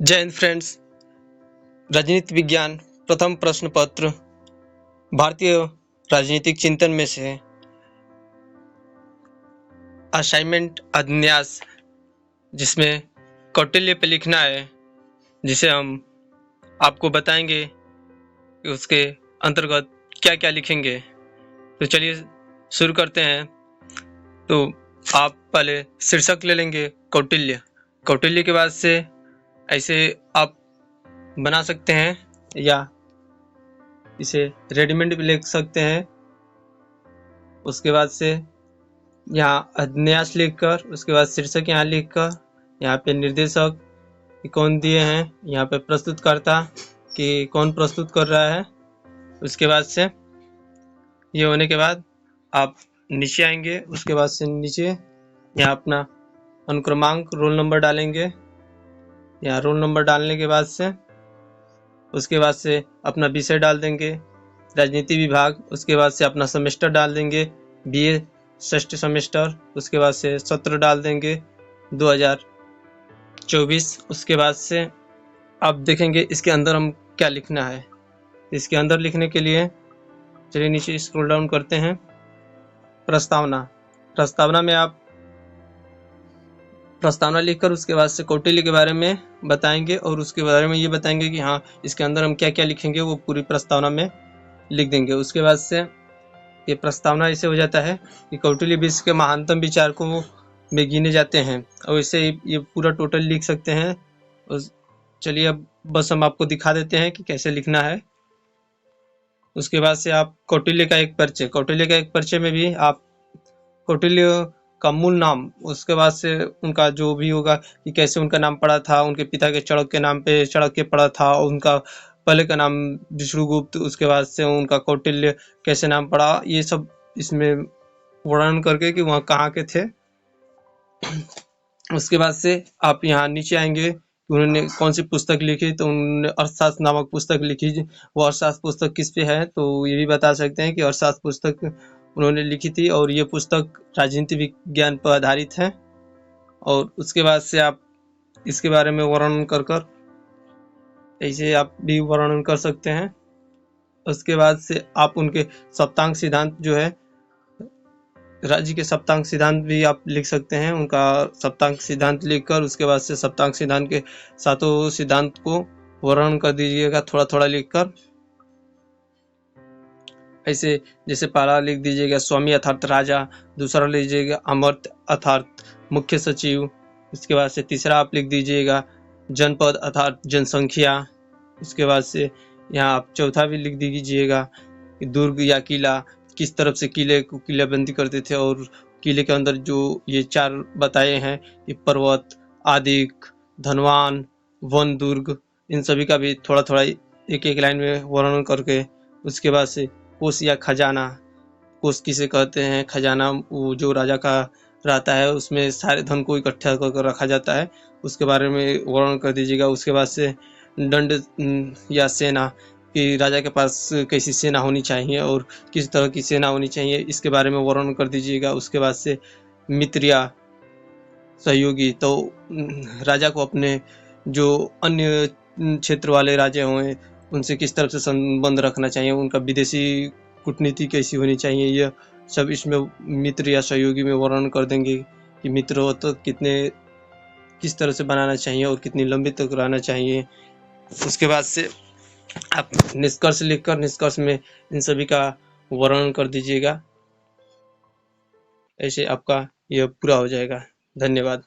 जय हिंद फ्रेंड्स। राजनीति विज्ञान प्रथम प्रश्न पत्र भारतीय राजनीतिक चिंतन में से असाइनमेंट अध्यास, जिसमें कौटिल्य पे लिखना है, जिसे हम आपको बताएंगे कि उसके अंतर्गत क्या क्या लिखेंगे। तो चलिए शुरू करते हैं। तो आप पहले शीर्षक ले लेंगे कौटिल्य। कौटिल्य के बाद से ऐसे आप बना सकते हैं या इसे रेडीमेड भी लिख सकते हैं। उसके बाद से यहाँ अध्यास लिखकर, उसके बाद शीर्षक यहाँ लिखकर, यहाँ पे निर्देशक कि कौन दिए हैं, यहाँ पे प्रस्तुतकर्ता कि कौन प्रस्तुत कर रहा है। उसके बाद से ये होने के बाद आप नीचे आएंगे। उसके बाद से नीचे यहाँ अपना अनुक्रमांक रोल नंबर डालेंगे। यहाँ रोल नंबर डालने के बाद से उसके बाद से अपना विषय डाल देंगे, राजनीति विभाग। उसके बाद से अपना सेमेस्टर डाल देंगे, बीए षष्ठ सेमेस्टर। उसके बाद से सत्र डाल देंगे 2024। उसके बाद से आप देखेंगे इसके अंदर हम क्या लिखना है। इसके अंदर लिखने के लिए चलिए नीचे स्क्रॉल डाउन करते हैं। प्रस्तावना में आप प्रस्तावना लिखकर उसके बाद से कौटिल्य के बारे में बताएंगे और उसके बारे में ये बताएंगे कि हाँ, इसके अंदर हम क्या क्या लिखेंगे, वो पूरी प्रस्तावना में लिख देंगे। उसके बाद से ये प्रस्तावना ऐसे हो जाता है कि कौटिल्य विश्व के महानतम विचारकों में गिने जाते हैं, और इसे ये पूरा टोटल लिख सकते हैं। चलिए अब बस हम आपको दिखा देते हैं कि कैसे लिखना है। उसके बाद से आप कौटिल्य का एक परिचय में भी आप कौटिल्य का मूल नाम, उसके बाद से उनका जो भी होगा कि कैसे उनका नाम पड़ा था, उनके पिता के चाणक्य के नाम पे चाणक्य पड़ा था, और उनका पहले का नाम विष्णुगुप्त, उसके बाद से उनका कौटिल्य कैसे नाम पड़ा, ये सब इसमें वर्णन करके कि वहाँ कहाँ के थे। उसके बाद से आप यहाँ नीचे आएंगे कि उन्होंने कौन सी पुस्तक लिखी, तो उन्होंने अर्थशास्त्र नामक पुस्तक लिखी। वो अर्थशास्त्र पुस्तक किस पे है, तो ये भी बता सकते हैं कि अर्थशास्त्र पुस्तक उन्होंने लिखी थी, और ये पुस्तक राजनीति विज्ञान पर आधारित है। और उसके बाद से आप इसके बारे में वर्णन कर ऐसे आप भी वर्णन कर सकते हैं। उसके बाद से आप उनके सप्तांग सिद्धांत जो है, राज्य के सप्तांग सिद्धांत भी आप लिख सकते हैं। उनका सप्तांग सिद्धांत लिखकर उसके बाद से सप्तांग सिद्धांत के सातों सिद्धांत को वर्णन कर दीजिएगा, थोड़ा थोड़ा लिखकर। ऐसे जैसे पहला लिख दीजिएगा स्वामी अर्थात राजा, दूसरा लीजिएगा अमर्त्य अर्थात मुख्य सचिव। उसके बाद से तीसरा आप लिख दीजिएगा जनपद अर्थात जनसंख्या। उसके बाद से यहाँ आप चौथा भी लिख दीजिएगा कि दुर्ग या किला, किस तरफ से किले को किलेबंदी करते थे, और किले के अंदर जो ये चार बताए हैं कि पर्वत, आदिक, धनवान, वन, दुर्ग, इन सभी का भी थोड़ा थोड़ा एक एक लाइन में वर्णन करके। उसके बाद से कोष या खजाना, कोष किसे कहते हैं, खजाना वो जो राजा का रहता है, उसमें सारे धन को इकट्ठा कर रखा जाता है, उसके बारे में वर्णन कर दीजिएगा। उसके बाद से दंड या सेना कि राजा के पास कैसी सेना होनी चाहिए और किस तरह की सेना होनी चाहिए, इसके बारे में वर्णन कर दीजिएगा। उसके बाद से मित्र या सहयोगी, तो राजा को अपने जो अन्य क्षेत्र वाले राजा हुए उनसे किस तरह से संबंध रखना चाहिए, उनका विदेशी कूटनीति कैसी होनी चाहिए, यह सब इसमें मित्र या सहयोगी में वर्णन कर देंगे कि मित्र तो किस तरह से बनाना चाहिए और कितनी लंबी तक रहना चाहिए। उसके बाद से आप निष्कर्ष लिखकर निष्कर्ष में इन सभी का वर्णन कर दीजिएगा। ऐसे आपका यह पूरा हो जाएगा। धन्यवाद।